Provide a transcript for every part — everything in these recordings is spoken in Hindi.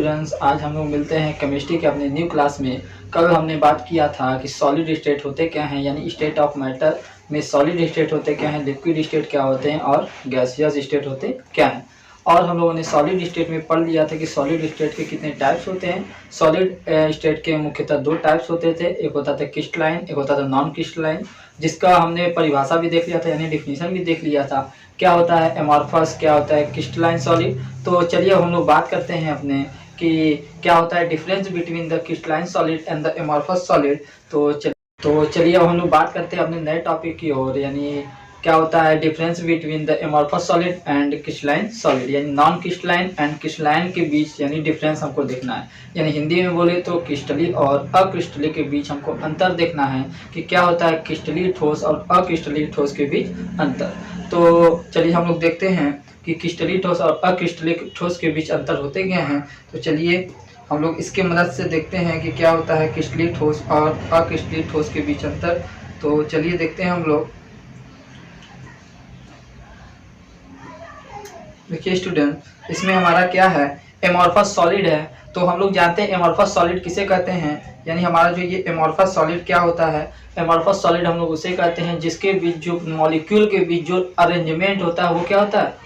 स्टूडेंट्स, आज हम लोग मिलते हैं केमिस्ट्री के अपने न्यू क्लास में। कल हमने बात किया था कि सॉलिड स्टेट होते क्या हैं, यानी स्टेट ऑफ मैटर में सॉलिड स्टेट होते क्या हैं, लिक्विड स्टेट क्या होते हैं और गैसियस स्टेट होते क्या हैं। और हम लोगों ने सॉलिड स्टेट में पढ़ लिया था कि सॉलिड स्टेट के कितने टाइप्स होते हैं। सॉलिड स्टेट के मुख्यतः दो टाइप्स होते थे, एक होता था क्रिस्टलाइन, एक होता था नॉन क्रिस्टलाइन, जिसका हमने परिभाषा भी देख लिया था, यानी डिफिनीशन भी देख लिया था। क्या होता है एमॉर्फस, क्या होता है क्रिस्टलाइन सॉलिड। तो चलिए हम लोग बात करते हैं अपने कि क्या होता है difference between the crystalline solid and the amorphous solid. तो चलिए अब हम लोग बात करते हैं अपने नए टॉपिक की ओर, यानी क्या होता है difference between the amorphous solid and crystalline solid, यानी नॉन क्रिस्टलाइन एंड क्रिस्टलाइन के बीच यानी डिफरेंस हमको देखना है। यानी हिंदी में बोले तो क्रिस्टली और अक्रिस्टली के बीच हमको अंतर देखना है कि क्या होता है क्रिस्टली ठोस और अक्रिस्टली ठोस के बीच अंतर। तो चलिए हम लोग देखते हैं कि क्रिस्टली ठोस और अक्रिस्टली ठोस के बीच अंतर होते क्या हैं। तो चलिए हम लोग इसके मदद से देखते हैं कि क्या होता है क्रिस्टली ठोस और अक्रिस्टली ठोस के बीच अंतर। तो चलिए देखते हैं हम लोग। देखिए स्टूडेंट, इसमें हमारा क्या है एमॉर्फस सॉलिड है। तो हम लोग जानते हैं एमॉर्फस सॉलिड किसे कहते हैं, यानी हमारा जो ये एमॉर्फस सॉलिड क्या होता है। एमॉर्फस सॉलिड हम लोग उसे कहते हैं जिसके बीच जो मॉलिक्यूल के बीच जो अरेंजमेंट होता है वो क्या होता है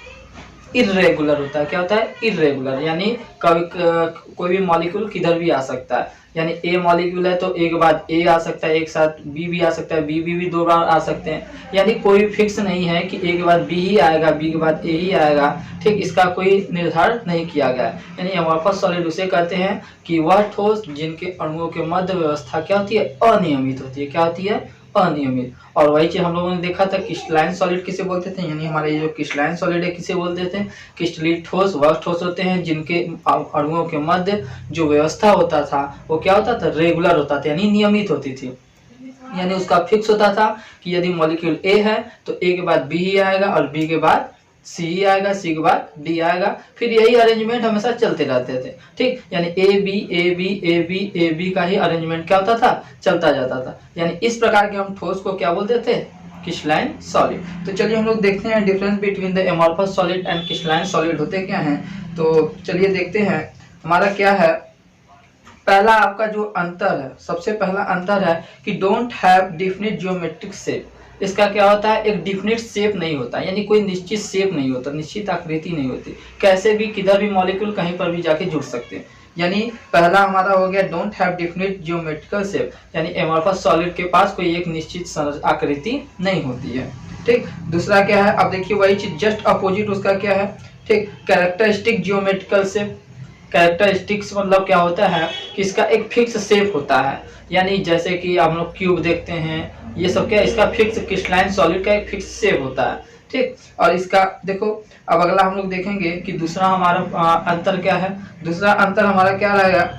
इर्रेगुलर होता है। क्या होता है इर्रेगुलर, यानी कभी कोई भी मॉलिक्यूल किधर भी आ सकता है। यानी ए मॉलिक्यूल है तो ए के बाद ए आ सकता है, एक साथ बी भी आ सकता है, बी भी दो बार आ सकते हैं। यानी कोई फिक्स नहीं है कि ए के बाद बी ही आएगा, बी के बाद ए ही आएगा। ठीक, इसका कोई निर्धारण नहीं किया गया है। यानी एमॉर्फस सॉलिड उसे कहते हैं कि वह ठोस जिनके अणुओं के मध्य व्यवस्था क्या होती है अनियमित होती है। क्या होती है अनियमित। और वही चीज हम लोगों ने देखा था क्रिस्टलाइन सॉलिड किसे बोलते थे, यानी हमारे ये जो क्रिस्टलाइन सॉलिड है किसे बोलते थे क्रिस्टली ठोस। वह ठोस होते हैं जिनके अणुओं के मध्य जो व्यवस्था होता था वो क्या होता था रेगुलर होता था, यानी नियमित होती थी। यानी उसका फिक्स होता था कि यदि मॉलिक्यूल ए है तो ए के बाद बी ही आएगा और बी के बाद सी ही आएगा, सी के बाद डी आएगा। फिर यही अरेंजमेंट हमेशा चलते रहते थे। ठीक, यानी A B A B A B A B का ही अरेंजमेंट क्या होता था चलता जाता था। यानी इस प्रकार के हम ठोस को क्या बोलते थे क्रिस्टलाइन सॉलिड। तो चलिए हम लोग देखते हैं difference between the amorphous solid and crystalline solid होते क्या हैं। तो चलिए देखते हैं हमारा क्या है। पहला आपका जो अंतर है, सबसे पहला अंतर है कि don't have definite geometric shape. इसका क्या होता है एक डिफिनिट शेप नहीं होता, यानी कोई निश्चित शेप नहीं होता, निश्चित आकृति नहीं होती। कैसे भी किधर भी मॉलिक्यूल कहीं पर भी जाके जुड़ सकते हैं। यानी पहला हमारा हो गया don't have definite geometrical shape, यानी एमॉर्फस सॉलिड के पास कोई एक निश्चित आकृति नहीं होती है। ठीक, दूसरा क्या है, अब देखिए वही चीज जस्ट अपोजिट उसका क्या है। ठीक, कैरेक्टरिस्टिक ज्योमेट्रिकल शेप। कैरेक्टरिस्टिक्स मतलब क्या होता है कि इसका एक फिक्स शेप होता है, यानी जैसे कि हम लोग क्यूब देखते हैं, ये सब क्या इसका फिक्स क्रिस्टलाइन सॉलिड का एक फिक्स शेप होता है। ठीक, और इसका देखो अब अगला हम लोग देखेंगे कि दूसरा हमारा अंतर क्या है। दूसरा अंतर हमारा क्या रहेगा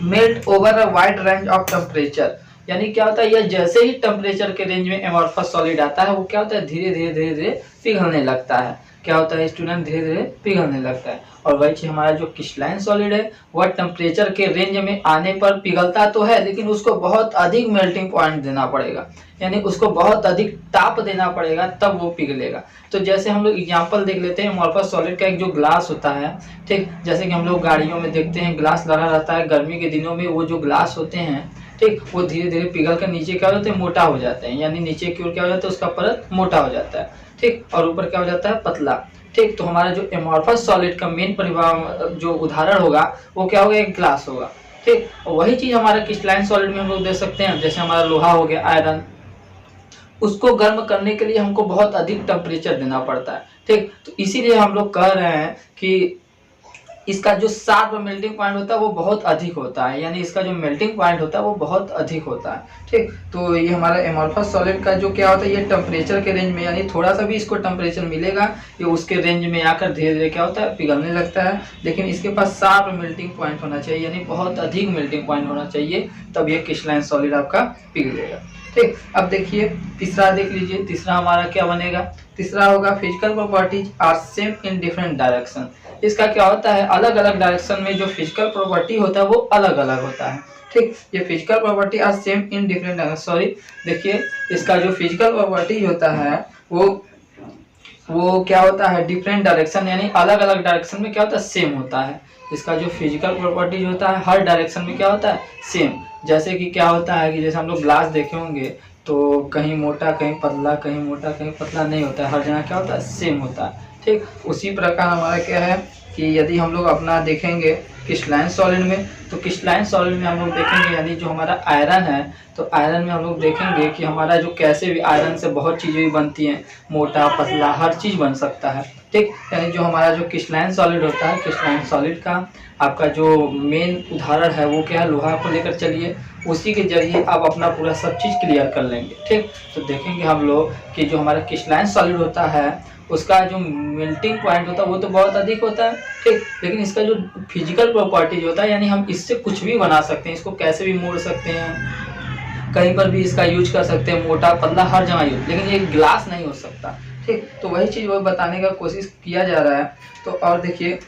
melt over a wide range of temperature. यानी क्या होता है यह जैसे ही टेम्परेचर के रेंज में एमॉर्फस सॉलिड आता है वो क्या होता है धीरे धीरे धीरे धीरे पिघलने लगता है। क्या होता है स्टूडेंट धीरे धीरे पिघलने लगता है। और वही चीज हमारा जो क्रिस्टलाइन सॉलिड है वह टेम्परेचर के रेंज में आने पर पिघलता तो है लेकिन उसको बहुत अधिक मेल्टिंग पॉइंट देना पड़ेगा, यानी उसको बहुत अधिक ताप देना पड़ेगा तब वो पिघलेगा। तो जैसे हम लोग एग्जांपल देख लेते हैं एमॉर्फस सॉलिड का एक जो ग्लास होता है। ठीक, जैसे कि हम लोग गाड़ियों में देखते हैं ग्लास लगा रहता है, गर्मी के दिनों में वो जो ग्लास होते हैं ठीक वो धीरे धीरे पिघल कर नीचे क्या हो जाते हैं मोटा हो जाते हैं, यानी नीचे की ओर क्या हो जाता है उसका परत मोटा हो जाता है। ठीक, और ऊपर क्या हो जाता है पतला। ठीक, तो हमारा जो एमॉर्फस सॉलिड का मेन परिवार जो उदाहरण होगा वो क्या होगा एक ग्लास होगा। ठीक, और वही चीज हमारा क्रिस्टलाइन सॉलिड में हम लोग देख सकते हैं, जैसे हमारा लोहा हो गया आयरन, उसको गर्म करने के लिए हमको बहुत अधिक टेम्परेचर देना पड़ता है। ठीक, तो इसीलिए हम लोग कह रहे हैं कि इसका जो शार्प मेल्टिंग पॉइंट होता है वो बहुत अधिक होता है, यानी इसका जो मेल्टिंग पॉइंट होता है वो बहुत अधिक होता है। ठीक, तो ये हमारा एमॉर्फस सॉलिड का जो क्या होता है ये टेम्परेचर के रेंज में, यानी थोड़ा सा भी इसको टेम्परेचर मिलेगा ये उसके रेंज में आकर धीरे धीरे क्या होता है पिघलने लगता है। लेकिन इसके पास शार्प मेल्टिंग पॉइंट होना चाहिए, यानी बहुत अधिक मेल्टिंग पॉइंट होना चाहिए तब ये क्रिस्टलाइन सॉलिड आपका पिघलेगा। ठीक, अब देखिए तीसरा देख लीजिए, तीसरा हमारा क्या बनेगा। तीसरा होगा physical properties are same in different direction. इसका क्या होता है अलग अलग डायरेक्शन में जो फिजिकल प्रॉपर्टी होता है वो अलग अलग होता है। ठीक, ये physical property are same in different direction. Sorry, देखिए इसका जो फिजिकल प्रॉपर्टी होता है वो वो क्या होता है डिफरेंट डायरेक्शन, यानी अलग अलग डायरेक्शन में क्या होता है सेम होता है। इसका जो फिजिकल प्रॉपर्टीज होता है हर डायरेक्शन में क्या होता है सेम। जैसे कि क्या होता है कि जैसे हम लोग ग्लास देखे होंगे तो कहीं मोटा कहीं पतला, कहीं मोटा कहीं पतला नहीं होता है, हर जगह क्या होता है सेम होता है। ठीक, उसी प्रकार हमारा क्या है कि यदि हम लोग अपना देखेंगे क्रिस्टलाइन सॉलिड में, तो क्रिस्टलाइन सॉलिड में हम लोग देखेंगे यानी जो हमारा आयरन है, तो आयरन में हम लोग देखेंगे कि हमारा जो कैसे भी आयरन से बहुत चीज़ें भी बनती हैं, मोटा पतला हर चीज़ बन सकता है। ठीक, यानी जो हमारा जो क्रिस्टलाइन सॉलिड होता है, क्रिस्टलाइन सॉलिड का आपका जो मेन उदाहरण है वो क्या है, लोहा को लेकर चलिए, उसी के जरिए आप अपना पूरा सब चीज़ क्लियर कर लेंगे। ठीक, तो देखेंगे हम लोग कि जो हमारा क्रिस्टलाइन सॉलिड होता है उसका जो मेल्टिंग पॉइंट होता है वो तो बहुत अधिक होता है। ठीक, लेकिन इसका जो फिजिकल प्रॉपर्टीज होता है यानी हम इससे कुछ भी बना सकते हैं, इसको कैसे भी मोड़ सकते हैं, कहीं पर भी इसका यूज कर सकते हैं, मोटा पतला हर जगह यूज, लेकिन ये ग्लास नहीं हो सकता। ठीक, तो वही चीज़ वो बताने का कोशिश किया जा रहा है। तो और देखिए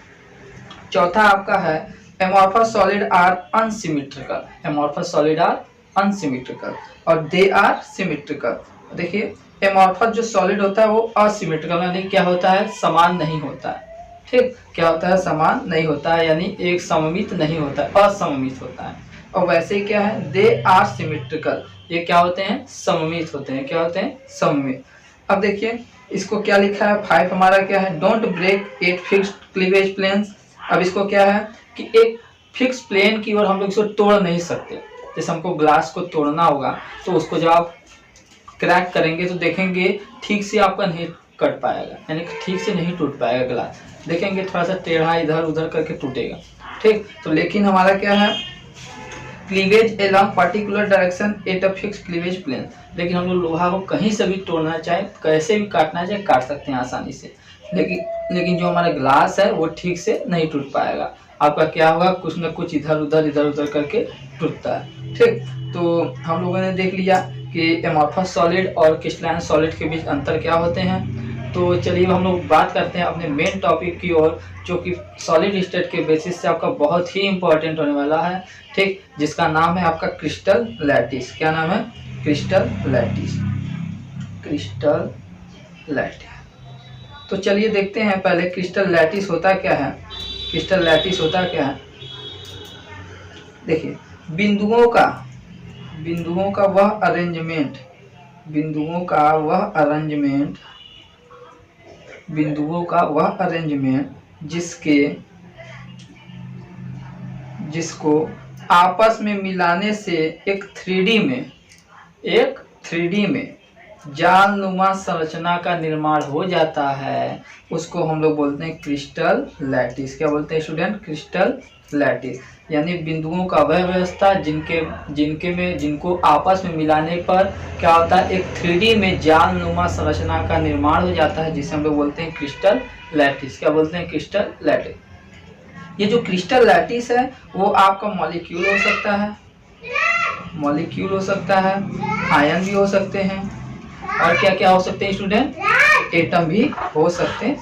चौथा आपका है amorphous solid are unsymmetrical, amorphous solid are unsymmetrical और दे आर सिमेट्रिकल। देखिए एमॉर्फस जो सॉलिड होता है वो असिमेट्रिकल यानी क्या होता है समान नहीं होता है। ठीक, क्या होता है समान नहीं होता है यानी एक सममित नहीं होता है, असममित होता है। और वैसे ही क्या है दे आर सिमेट्रिकल, ये क्या होते हैं सममित होते हैं, क्या होते हैं सममित। अब देखिए इसको क्या लिखा है 5 हमारा क्या है don't break at fixed cleavage planes. अब इसको क्या है कि एक फिक्स प्लेन की ओर हम लोग इसको तोड़ नहीं सकते। जैसे हमको ग्लास को तोड़ना होगा तो उसको जब आप क्रैक करेंगे तो देखेंगे ठीक से आपका नहीं कट पाएगा, यानी ठीक से नहीं टूट पाएगा ग्लास, देखेंगे थोड़ा सा टेढ़ा इधर उधर करके टूटेगा। ठीक, तो लेकिन हमारा क्या है cleavage along particular direction at a fix cleavage plane, लेकिन हम लोग लोहा को कहीं से भी तोड़ना चाहे कैसे भी काटना चाहे काट सकते हैं आसानी से, लेकिन जो हमारा ग्लास है वो ठीक से नहीं टूट पाएगा, आपका क्या होगा कुछ ना कुछ इधर उधर करके टूटता है। ठीक, तो हम लोगों ने देख लिया कि एमॉर्फस सॉलिड और क्रिस्टलाइन सॉलिड के बीच अंतर क्या होते हैं। तो चलिए हम लोग बात करते हैं अपने मेन टॉपिक की ओर, जो कि सॉलिड स्टेट के बेसिस से आपका बहुत ही इंपॉर्टेंट होने वाला है। ठीक, जिसका नाम है आपका क्रिस्टल लैटिस। क्या नाम है क्रिस्टल लैटिस, क्रिस्टल लैटिस। तो चलिए देखते हैं पहले क्रिस्टल लैटिस होता क्या है। क्रिस्टल लैटिस होता क्या है, देखिए बिंदुओं का वह अरेंजमेंट, बिंदुओं का वह अरेंजमेंट जिसको आपस में मिलाने से एक 3D में जालनुमा संरचना का निर्माण हो जाता है, उसको हम लोग बोलते हैं क्रिस्टल लैटिस। क्या बोलते हैं स्टूडेंट, क्रिस्टल लैटिस। यानी बिंदुओं का वह व्यवस्था जिनको आपस में मिलाने पर क्या होता है एक 3D में जालनुमा संरचना का निर्माण हो जाता है, जिसे हम लोग बोलते हैं क्रिस्टल लैटिस। क्या बोलते हैं क्रिस्टल लैटिस। ये जो क्रिस्टल लैटिस है वो आपका मॉलिक्यूल हो सकता है, आयन भी हो सकते हैं, और क्या क्या हो सकते हैं स्टूडेंट, एटम भी हो सकते हैं।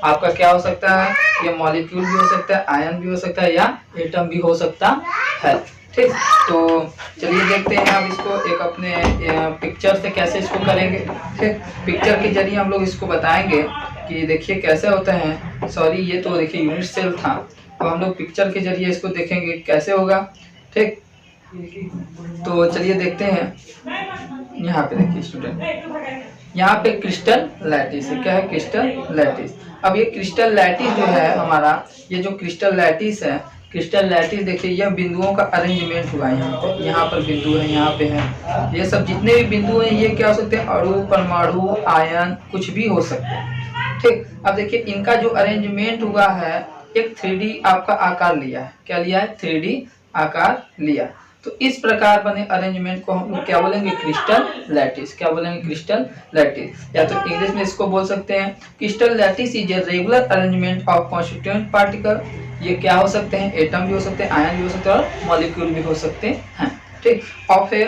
आपका क्या हो सकता है, ये मॉलिक्यूल भी हो सकता है, आयन भी हो सकता है, या एटम भी हो सकता है। ठीक, तो चलिए देखते हैं अब इसको एक अपने पिक्चर से कैसे इसको करेंगे। ठीक, पिक्चर के जरिए हम लोग इसको बताएंगे कि देखिए कैसे होता है। सॉरी, ये तो देखिए यूनिट सेल था, तो हम लोग पिक्चर के जरिए इसको देखेंगे कैसे होगा। ठीक, तो चलिए देखते हैं। यहाँ पे देखिए स्टूडेंट, यहाँ पे क्रिस्टल लैटिस है। क्या है क्रिस्टल लैटिस। अब ये क्रिस्टल लैटिस जो है हमारा, ये जो क्रिस्टल लैटिस है, क्रिस्टल लैटिस देखिए यह बिंदुओं का अरेंजमेंट हुआ है। यहाँ पर बिंदु है, यहाँ पे है, ये सब जितने भी बिंदु हैं ये क्या हो सकते हैं, अणु, परमाणु, आयन, कुछ भी हो सकते हैं। ठीक, अब देखिए इनका जो अरेंजमेंट हुआ है एक 3D आपका आकार लिया है। क्या लिया है, 3D आकार लिया। तो इस प्रकार बने अरेंजमेंट को हम लोग क्या बोलेंगे, क्रिस्टल लैटिस। क्या बोलेंगे, क्रिस्टल लैटिस। या तो इंग्लिश में इसको बोल सकते हैं crystal lattice is a regular arrangement of constituent particle. ये क्या हो सकते हैं, एटम भी हो सकते हैं, आयन भी हो सकते हैं, और मॉलिक्यूल भी हो सकते हैं। ठीक, of A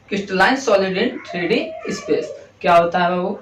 crystalline solid in 3D space. क्या होता है वो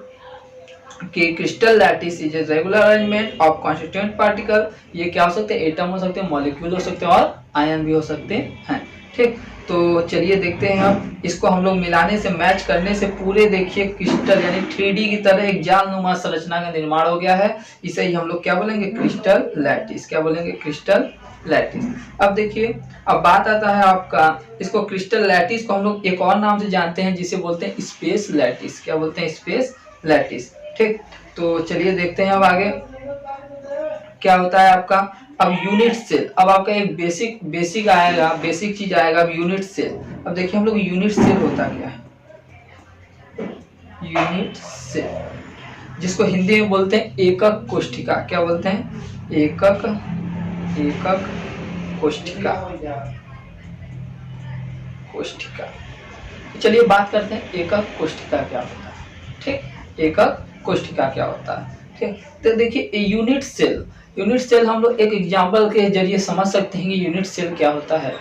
कि crystal lattice is a regular arrangement of constituent particle. ये क्या हो सकते हैं, एटम हो सकते हैं, मॉलिक्यूल हो सकते हैं, और आयन भी हो सकते हैं। ठीक, तो चलिए देखते हैं अब इसको हम लोग मिलाने से, मैच करने से पूरे देखिए क्रिस्टल यानी 3D की तरह एक जालनुमा संरचना का निर्माण हो गया है। इसे ही हम लोग क्या बोलेंगे, क्रिस्टल लैटिस। क्या बोलेंगे, क्रिस्टल लैटिस। अब देखिए, अब बात आता है आपका, इसको क्रिस्टल लैटिस को हम लोग एक और नाम से जानते हैं जिसे बोलते हैं स्पेस लैटिस। क्या बोलते हैं, स्पेस लैटिस। ठीक, तो चलिए देखते हैं अब आगे क्या होता है आपका। अब यूनिट सेल, अब आपका एक बेसिक आएगा, बेसिक चीज आएगा। अब यूनिट सेल, अब देखिए हम लोग यूनिट सेल होता क्या है, यूनिट सेल जिसको हिंदी में बोलते हैं एकक कोशिका। क्या बोलते हैं, एकक कोशिका। चलिए बात करते हैं एकक कोशिका क्या होता है। ठीक, एकक कोशिका क्या होता है। ठीक, तो देखिए यूनिट सेल हम लोग एक एग्जाम्पल के जरिए समझ सकते हैं कि यूनिट सेल क्या होता है।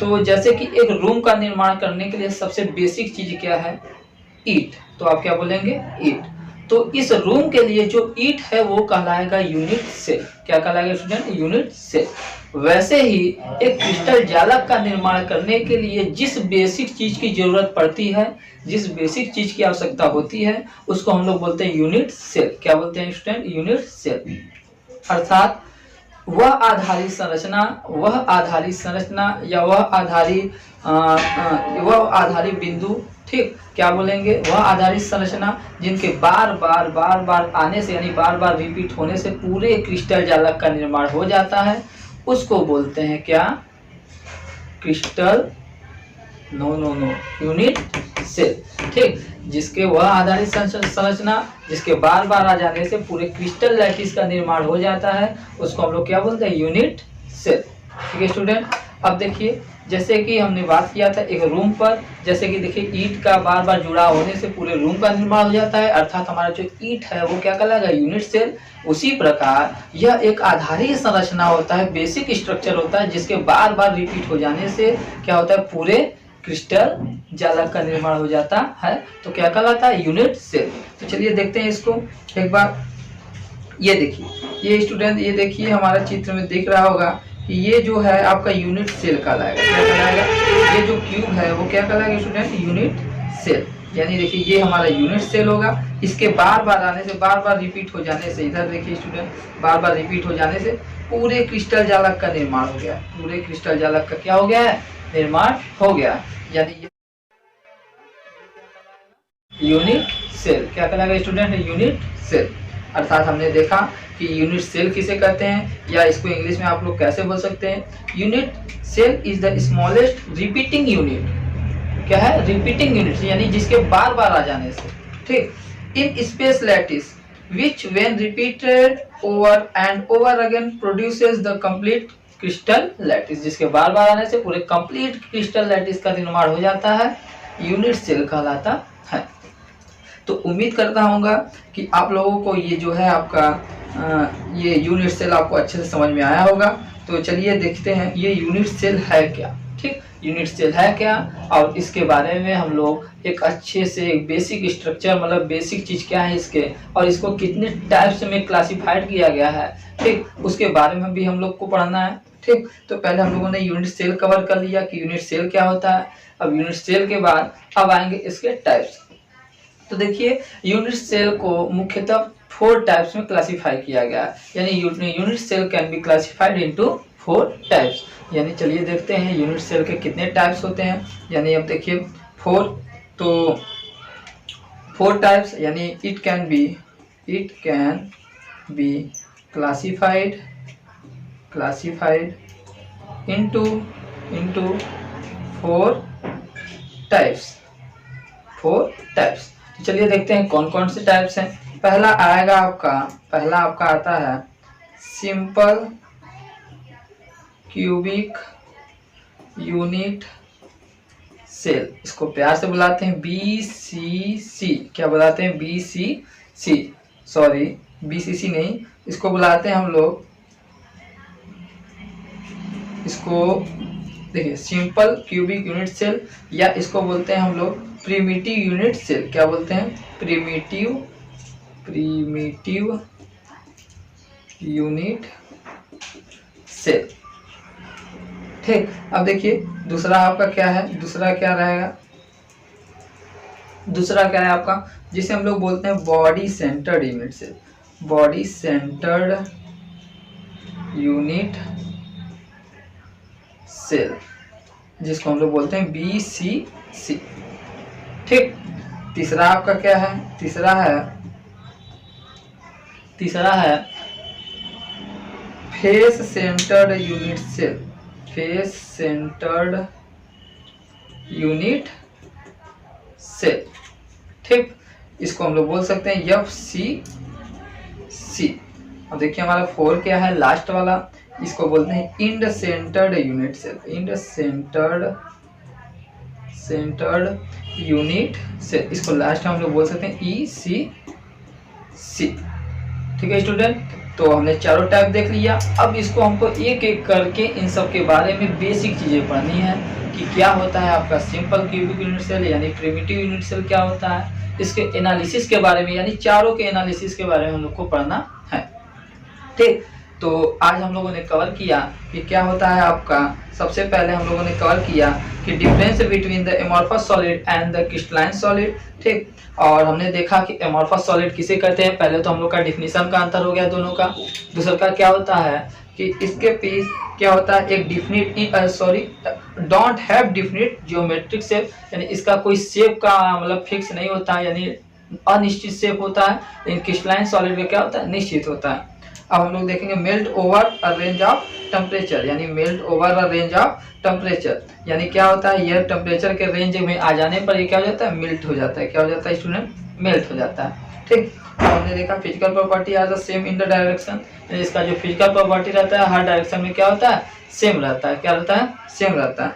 तो जैसे कि एक रूम का निर्माण करने के लिए सबसे बेसिक चीज क्या है, ईट। तो आप क्या बोलेंगे, ईट। तो इस रूम के लिए जो ईट है वो कहलाएगा यूनिट सेल। क्या कहलाएगा स्टूडेंट, यूनिट सेल। वैसे ही एक क्रिस्टल जालक का निर्माण करने के लिए जिस बेसिक चीज की जरूरत पड़ती है, जिस बेसिक चीज की आवश्यकता होती है, उसको हम लोग बोलते हैं यूनिट सेल। क्या बोलते हैं स्टूडेंट, यूनिट सेल। अर्थात वह आधारित संरचना या वह आधारित बिंदु। ठीक, क्या बोलेंगे, वह आधारित संरचना जिनके बार बार आने से यानी बार बार रिपीट होने से पूरे क्रिस्टल जालक का निर्माण हो जाता है, उसको बोलते हैं क्या, क्रिस्टल यूनिट सेल। ठीक, जिसके वह आधारित संरचना जिसके बार बार आ जाने से पूरे क्रिस्टल लैटिस का निर्माण हो जाता है, उसको हम लोग क्या बोलते हैं, यूनिट सेल। ठीक है स्टूडेंट, अब देखिए जैसे कि हमने बात किया था एक रूम पर, जैसे कि देखिए ईंट का बार बार जुड़ा होने से पूरे रूम का निर्माण हो जाता है, अर्थात हमारा जो ईंट है वो क्या कहलाएगा, यूनिट सेल। उसी प्रकार यह एक आधारित संरचना होता है, बेसिक स्ट्रक्चर होता है, जिसके बार बार रिपीट हो जाने से क्या होता है, पूरे क्रिस्टल जालक का निर्माण हो जाता है। तो क्या कहलाता है, यूनिट सेल। तो चलिए देखते हैं इसको एक बार। ये देखिए, ये स्टूडेंट, ये देखिए हमारा चित्र में दिख रहा होगा कि ये जो है आपका यूनिट सेल कहलाएगा। क्या कहलाएगा, ये जो क्यूब है वो क्या कहलाएगा स्टूडेंट, यूनिट सेल। यानी देखिए ये हमारा यूनिट सेल होगा। इसके बार बार आने से, बार बार रिपीट हो जाने से, इधर देखिए स्टूडेंट, बार बार रिपीट हो जाने से पूरे क्रिस्टल जालक का निर्माण हो गया। पूरे क्रिस्टल जालक का क्या हो गया है, निर्माण हो गया। यानी यूनिट सेल क्या कहलाएगा स्टूडेंट, यूनिट सेल। अर्थात हमने देखा कि यूनिट सेल किसे कहते हैं, या इसको इंग्लिश में आप लोग कैसे बोल सकते हैं, unit cell is the smallest repeating unit. क्या है, रिपीटिंग यूनिट, यानी जिसके बार बार आ जाने से। ठीक, in space lattice which when repeated over and over again produces the complete crystal lattice, जिसके बार बार आने से पूरे कंप्लीट क्रिस्टल लैटिस का निर्माण हो जाता है, यूनिट सेल कहलाता है। तो उम्मीद करता हूँगा कि आप लोगों को ये जो है आपका ये यूनिट सेल आपको अच्छे से समझ में आया होगा। तो चलिए देखते हैं ये यूनिट सेल है क्या। ठीक, यूनिट सेल है क्या और इसके बारे में हम लोग एक अच्छे से बेसिक स्ट्रक्चर, मतलब बेसिक चीज़ क्या है इसके, और इसको कितने टाइप्स में क्लासिफाइड किया गया है, ठीक, उसके बारे में भी हम लोग को पढ़ना है। ठीक, तो पहले हम लोगों ने यूनिट सेल कवर कर लिया कि यूनिट सेल क्या होता है। अब यूनिट सेल के बाद अब आएंगे इसके टाइप्स। तो देखिए यूनिट सेल को मुख्यतः 4 टाइप्स में क्लासिफाई किया गया है, यानी unit cell can be classified into 4 types. यानी चलिए देखते हैं यूनिट सेल के कितने टाइप्स होते हैं। यानी अब देखिए 4, तो 4 टाइप्स, यानी it can be classified into 4 types. तो चलिए देखते हैं कौन कौन से टाइप्स हैं। पहला आपका आता है सिंपल क्यूबिक यूनिट सेल। इसको प्यार से बुलाते हैं BCC। क्या बुलाते हैं, BCC। सॉरी, BCC नहीं, इसको बुलाते हैं हम लोग, इसको देखिए सिंपल क्यूबिक यूनिट सेल, या इसको बोलते हैं हम लोग प्रिमिटिव यूनिट सेल। क्या बोलते हैं, प्रिमिटिव यूनिट सेल। ठीक, अब देखिए दूसरा आपका क्या है, दूसरा क्या रहेगा, दूसरा क्या है आपका, जिसे हम लोग बोलते हैं body centred unit cell, body centred unit cell, जिसको हम लोग बोलते हैं BCC। ठीक, तीसरा आपका क्या है, तीसरा है face centred unit cell, face centred unit cell. ठीक, इसको हम लोग बोल सकते हैं FCC। अब देखिए हमारा 4 क्या है, लास्ट वाला, इसको बोलते हैं end centred unit cell, end centred unit cell, इसको लास्ट में हम लोग बोल सकते हैं ECC। ठीक है स्टूडेंट, तो हमने चारों टाइप देख लिया। अब इसको हमको एक एक करके इन सब के बारे में बेसिक चीज़ें पढ़नी है कि क्या होता है आपका सिंपल क्यूबिक यूनिट सेल यानी प्रिमिटिव यूनिट सेल क्या होता है, इसके एनालिसिस के बारे में यानी चारों के एनालिसिस के बारे में हम लोग को पढ़ना है। ठीक, तो आज हम लोगों ने कवर किया कि क्या होता है आपका, सबसे पहले हम लोगों ने कवर किया कि difference between the amorphous solid and the crystalline solid. ठीक, और हमने देखा कि एमॉर्फस सॉलिड किसे कहते हैं, पहले तो हम लोग का डिफिनीशन का अंतर हो गया दोनों का। दूसरा का क्या होता है कि इसके पीस क्या होता है, एक definite don't have definite geometric shape, यानी इसका कोई शेप का मतलब फिक्स नहीं होता है, यानी अनिश्चित शेप होता है। लेकिन क्रिस्टलाइन सॉलिड का क्या होता है, निश्चित होता है। अब हम लोग देखेंगे melt over a range of temperature, यानी melt over a range of temperature, यानी क्या होता है, यह टेम्परेचर के रेंज में आ जाने पर ये क्या हो जाता है, मेल्ट हो जाता है। क्या हो जाता है स्टूडेंट, मेल्ट हो जाता है। ठीक, हमने देखा physical property are the same in the direction, इसका जो फिजिकल प्रॉपर्टी रहता है हर डायरेक्शन में क्या होता है, सेम रहता है। क्या रहता है, सेम रहता है,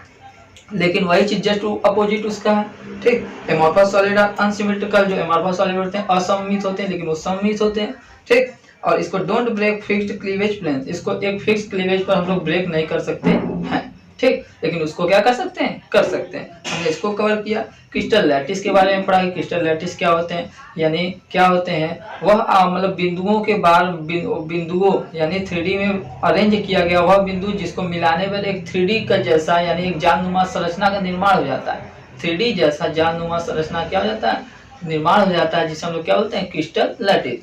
लेकिन वही चीज जस्ट अपोजिट उसका है। ठीक, एमॉर्फस सॉलिड और अनसिमेट्रिकल, जो एमॉर्फस सॉलिड होते हैं असममित होते हैं लेकिन वो सममित होते हैं। ठीक, और इसको don't break fixed cleavage plane, इसको एक फिक्स क्लीवेज पर हम लोग ब्रेक नहीं कर सकते हैं। ठीक, लेकिन उसको क्या कर सकते हैं, कर सकते हैं। हमने इसको कवर किया। क्रिस्टल लैटिस के बारे में पढ़ा कि क्रिस्टल लैटिस क्या होते हैं, यानी क्या होते हैं, वह मतलब बिंदुओं के बार बिंदुओं यानी 3D में अरेंज किया गया वह बिंदु जिसको मिलाने पर एक 3D का जैसा यानी एक जाननुमा संरचना का निर्माण हो जाता है। 3D जैसा जाननुमा संरचना क्या हो जाता है, निर्माण हो जाता है, जिसे हम लोग क्या बोलते हैं, क्रिस्टल लैटिस।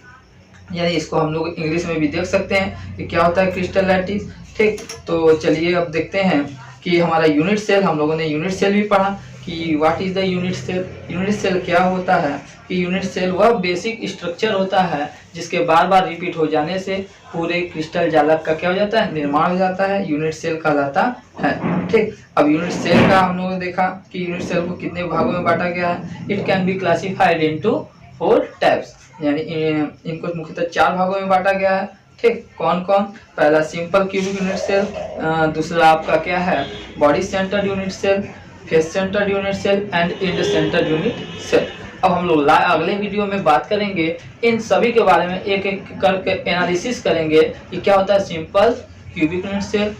यानी इसको हम लोग इंग्लिश में भी देख सकते हैं कि क्या होता है क्रिस्टल लैटिस। ठीक, तो चलिए अब देखते हैं कि हमारा यूनिट सेल, हम लोगों ने यूनिट सेल भी पढ़ा कि what is the unit cell. Unit cell क्या होता है कि यूनिट सेल वह बेसिक स्ट्रक्चर होता है जिसके बार बार रिपीट हो जाने से पूरे क्रिस्टल जालक का क्या हो जाता है, निर्माण हो जाता है, यूनिट सेल कहलाता है। ठीक, अब यूनिट सेल का हम लोगों ने देखा कि यूनिट सेल को कितने भागों में बांटा गया है। It can be classified into 4 types, यानी इनको मुख्यतः 4 भागों में बांटा गया है। ठीक, कौन कौन, पहला सिंपल क्यूबिक यूनिट सेल, दूसरा आपका क्या है body centred unit cell, face centred unit cell and end centred unit cell. अब हम लोग अगले वीडियो में बात करेंगे इन सभी के बारे में, एक एक करके एनालिसिस करेंगे कि क्या होता है सिंपल क्यूबिक यूनिट सेल,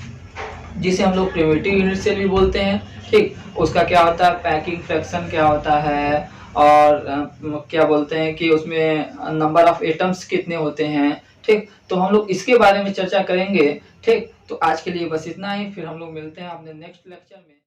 जिसे हम लोग प्रिमिटिव यूनिट सेल भी बोलते हैं। ठीक, उसका क्या होता है, पैकिंग फ्रैक्शन क्या होता है, और क्या बोलते हैं कि उसमें नंबर ऑफ एटम्स कितने होते हैं। ठीक, तो हम लोग इसके बारे में चर्चा करेंगे। ठीक, तो आज के लिए बस इतना ही, फिर हम लोग मिलते हैं अपने नेक्स्ट लेक्चर में।